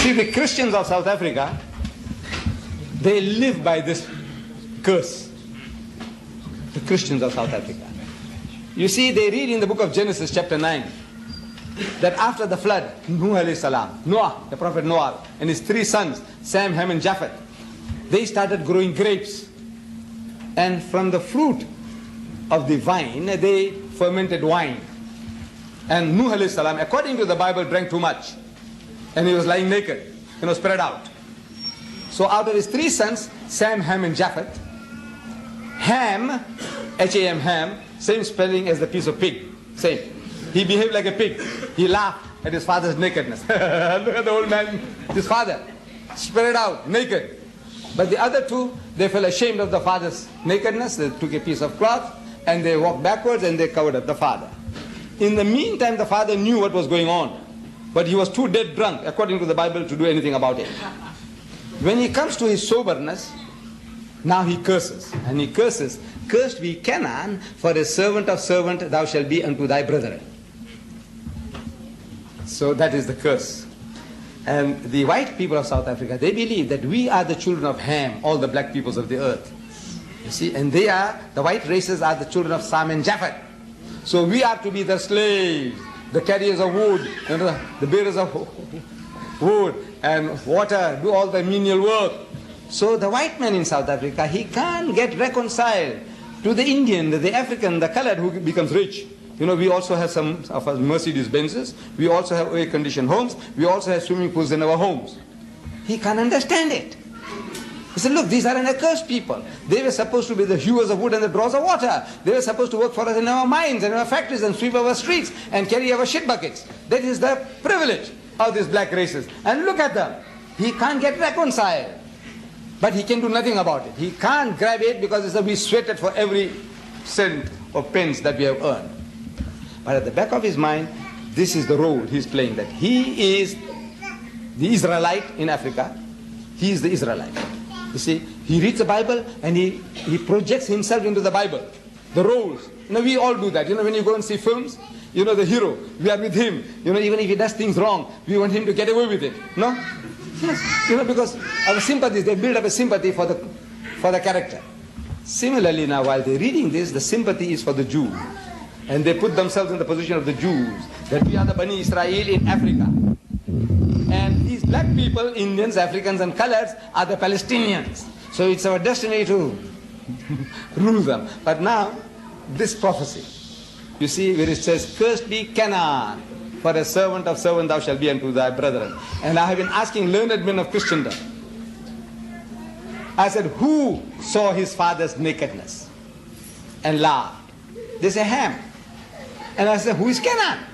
see, the Christians of South Africa, they live by this curse. The Christians of South Africa. You see, they read in the book of Genesis chapter 9 that after the flood, Noah, the prophet Noah, and his 3 sons, Sam, Ham, and Japheth, they started growing grapes. And from the fruit of the vine, they fermented wine. And Nuh alayhi salam, according to the Bible, drank too much. And he was lying naked, spread out. So out of his 3 sons, Sam, Ham, and Japheth, Ham, H-A-M, Ham, same spelling as the piece of pig. Same. He behaved like a pig. He laughed at his father's nakedness. Look at the old man, his father, spread out, naked. But the other 2, they felt ashamed of the father's nakedness. They took a piece of cloth and they walked backwards and they covered up the father. In the meantime, the father knew what was going on. But he was too dead drunk, according to the Bible, to do anything about it. When he comes to his soberness, now he curses. And he curses, "Cursed be Canaan, for a servant of servant thou shalt be unto thy brethren." So that is the curse. And the white people of South Africa, they believe that we are the children of Ham, all the black peoples of the earth. You see, and they are, the white races are the children of Sam and Japheth. So we are to be the slaves, the carriers of wood, the bearers of wood and water, do all the menial work. So the white man in South Africa, he can't get reconciled to the Indian, the African, the colored who becomes rich. We also have some of us Mercedes Benzes. We also have air-conditioned homes. We also have swimming pools in our homes. He can't understand it. He said, look, these are an accursed people. They were supposed to be the hewers of wood and the drawers of water. They were supposed to work for us in our mines and our factories and sweep our streets and carry our shit buckets. That is the privilege of these black races. And look at them. He can't get reconciled. But he can do nothing about it. He can't grab it because we sweated for every cent or pence that we have earned. But at the back of his mind, this is the role he's playing, that he is the Israelite in Africa. He is the Israelite. You see, he reads the Bible and he projects himself into the Bible. The roles. We all do that. When you go and see films, the hero, we are with him. Even if he does things wrong, we want him to get away with it. No? Yes. Because our sympathies, they build up a sympathy for the character. Similarly now, while they're reading this, the sympathy is for the Jew. And they put themselves in the position of the Jews, that we are the Bani Israel in Africa. And these black people, Indians, Africans and coloreds, are the Palestinians. So it's our destiny to rule them. But now, this prophecy, you see where it says, "Cursed be Canaan, for a servant of servant thou shalt be unto thy brethren." And I have been asking learned men of Christendom. I said, who saw his father's nakedness and laughed? They say, Ham. And I said, who is Canaan?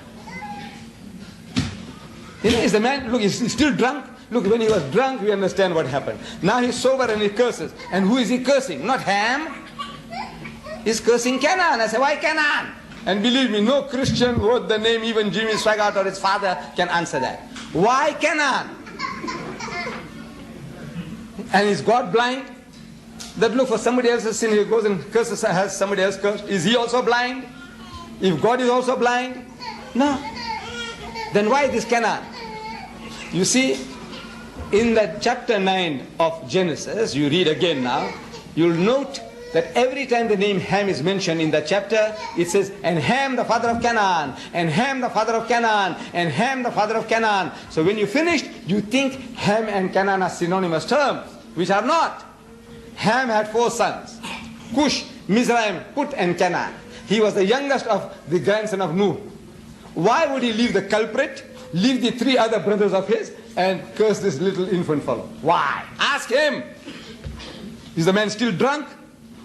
Is the man, look, he's still drunk. Look, when he was drunk, we understand what happened. Now he's sober and he curses. And who is he cursing? Not Ham. He's cursing Canaan. I said, why Canaan? And believe me, no Christian worth the name, even Jimmy Swaggart or his father, can answer that. Why Canaan? And is God blind? That look, for somebody else's sin, he goes and curses, has somebody else cursed. Is he also blind? If God is also blind? No. Then why this Canaan? You see, in that chapter 9 of Genesis, you read again now, you'll note that every time the name Ham is mentioned in that chapter, it says, and Ham the father of Canaan, and Ham the father of Canaan, and Ham the father of Canaan. So when you finished, you think Ham and Canaan are synonymous terms, which are not. Ham had 4 sons, Cush, Mizraim, Put, and Canaan. He was the youngest of the grandson of Nuh. Why would he leave the culprit, leave the 3 other brothers of his, and curse this little infant fellow? Why? Ask him. Is the man still drunk?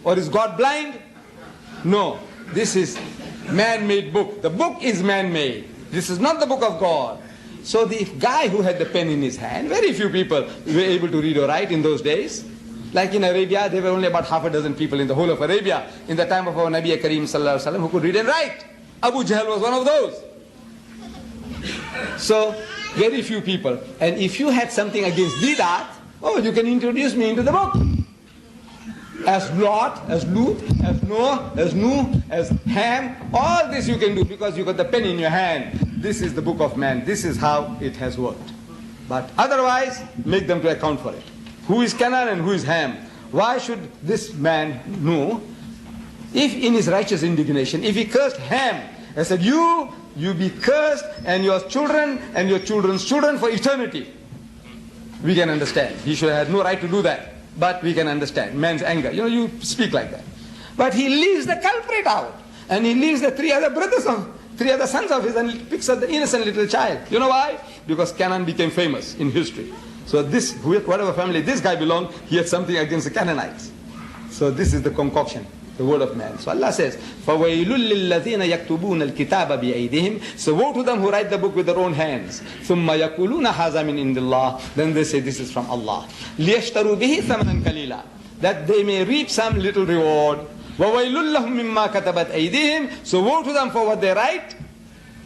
Or is God blind? No. This is man-made book. The book is man-made. This is not the book of God. So the guy who had the pen in his hand, very few people were able to read or write in those days. Like in Arabia, there were only about half a dozen people in the whole of Arabia in the time of our Nabi Kareem Sallallahu Alaihi Wasallam who could read and write. Abu Jahl was one of those. So, very few people. And if you had something against Didat, oh, you can introduce me into the book. As Lot, as Lut, as Noah, as Nuh, as Ham, all this you can do because you got the pen in your hand. This is the book of man. This is how it has worked. But otherwise, make them to account for it. Who is Canaan and who is Ham? Why should this man know? If in his righteous indignation, if he cursed Ham and said, you be cursed and your children and your children's children for eternity, we can understand. He should have no right to do that. But we can understand man's anger. You speak like that. But he leaves the culprit out. And he leaves the three other sons of his, and picks up the innocent little child. You know why? Because Canaan became famous in history. So this, whatever family this guy belonged, he had something against the Canaanites. So this is the concoction, the word of man. So Allah says, فَوَيْلٌ لِلَّذِينَ يَكْتُبُونَ الْكِتَابَ بِأَيْدِهِمْ. So woe to them who write the book with their own hands. ثُمَّ يَقُولُونَ هَذَا مِنْ عِنْدِ اللَّهِ. Then they say, this is from Allah. لِيَشْتَرُوا بِهِ ثَمَنًا قَلِيلًا. That they may reap some little reward. وَوَيْلٌ لَهُم مِّمَّا كَتَبَتْ أَيْدِيهِمْ. So woe to them for what they write.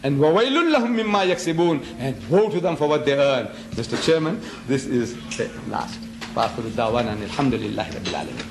And وَوَيْلٌ لَهُم مِّمَّا يَكْسِبُونَ. And woe to them for what they earn. Mr. Chairman, this is the last. وَآخِرُ دَعْوَانَا الْحَمْدُ لِلَّهِ رَبِّ الْعَالَمِينَ.